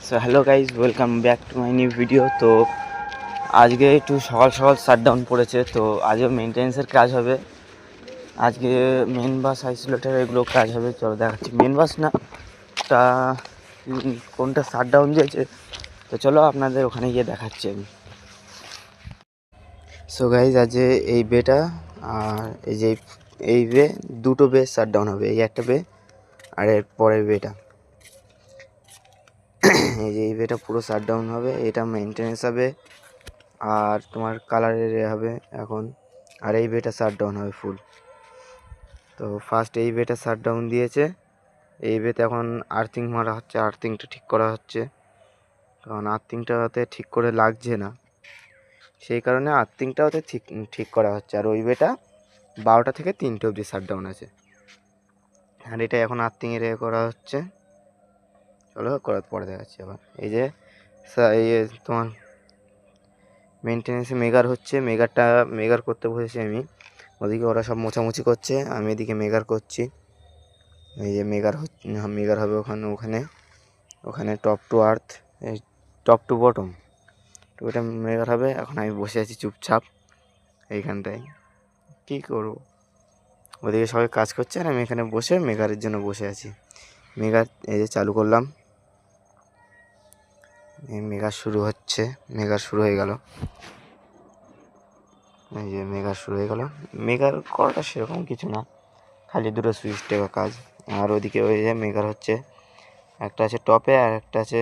So hello guys, welcome back to my new video. তো আজকে একটু সকাল সকাল শাটডাউন পড়েছে, তো আজও মেনটেন্যান্সের কাজ হবে। আজকে মেন বাস আইসোলেটার এগুলো কাজ হবে। চলো দেখাচ্ছি, মেন বাস না তা কোনটা শাটডাউন দিয়েছে, তো চলো আপনাদের ওখানে গিয়ে দেখাচ্ছি আমি। সো গাইজ, আজকে এই বেটা আর এই যে এই বে দুটো বে শাটডাউন হবে, এই একটা বে আর এর পরের বেটা। এই যে এই বেটা পুরো শাটডাউন হবে, এটা মেনটেন্যান্স হবে আর তোমার কালারের হবে এখন। আর এই বেটা শাটডাউন হবে ফুল। তো ফার্স্ট এই বেটা শাটডাউন দিয়েছে, এই বেতে এখন আর্থিং মারা হচ্ছে, আর্থিংটা ঠিক করা হচ্ছে, কারণ আর্থিংটাতে ঠিক করে লাগছে না, সেই কারণে আর্থিংটাতে ঠিক ঠিক করা হচ্ছে। আর ওই বেটা 12টা থেকে 3টে অবধি শাটডাউন আছে, আর এটা এখন আর্থিংয়ের করা হচ্ছে। চলো করার পরে দেখাচ্ছি আবার। এই যে এই তোমার মেনটেন্যান্সে মেগার হচ্ছে, মেগার করতে বসেছি আমি। ওদিকে ওরা সব মোছামুছি করছে, আমি এদিকে মেগার করছি। এই যে মেগার হবে ওখানে ওখানে টপ টু আর্থ, এই টপ টু বটম, তো ওটা মেগার হবে। এখন আমি বসে আছি চুপচাপ এইখানটায়, কী করবো। ওদিকে সবাই কাজ করছে আর আমি এখানে বসে মেগারের জন্য বসে আছি। মেগার এই যে চালু করলাম, এই মেগার শুরু হচ্ছে, মেগার শুরু হয়ে গেল। এই যে মেগার শুরু হয়ে গেল। মেগার করাটা সেরকম কিছু না, খালি দুটো সুইচ টেপা কাজ। আর ওইদিকে ওই যে মেগার হচ্ছে, একটা আছে টপে আর একটা আছে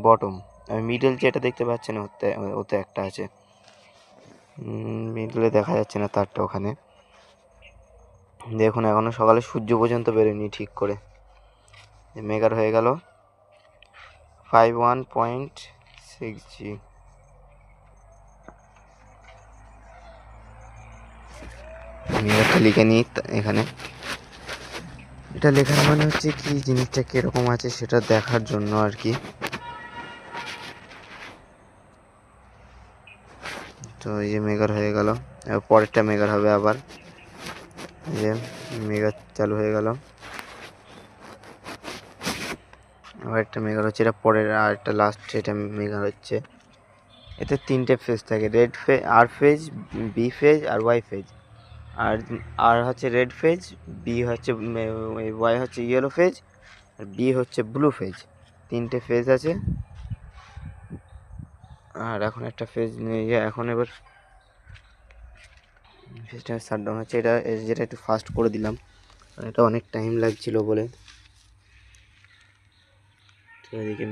বটম। আর মিডল যেটা দেখতে পাচ্ছেন ওতে একটা আছে, মিডলে দেখা যাচ্ছে না তারটা ওখানে। দেখুন এখনও সকালে সূর্য পর্যন্ত বেরোয়নি ঠিক করে। মেগার হয়ে গেল 51.6G। মেগারটা লিখে নিই এখানে। এটা লেখার মানে হচ্ছে কি, জিনিসটা কীরকম আছে সেটা দেখার জন্য আর কি। তো এই যে মেগার হয়ে গেল, পরেরটা মেগার হবে আবার। এই যে মেগার চালু হয়ে গেল, আবার একটা মেগার হচ্ছে, এটা পরের আর একটা লাস্ট, এটা মেগার হচ্ছে। এতে 3টে ফেজ থাকে, রেড ফেজ, আর ফেজ, বি ফেজ আর ওয়াই ফেজ। আর হচ্ছে রেড ফেজ, বি হচ্ছে ওয়াই হচ্ছে ইয়েলো ফেজ, আর বি হচ্ছে ব্লু ফেজ। 3টে ফেজ আছে। আর এখন একটা ফেজ এখন এবার ফেজটা শাটডাউন হচ্ছে। যেটা একটু ফাস্ট করে দিলাম, এটা অনেক টাইম লাগছিল বলে। তো এদিকে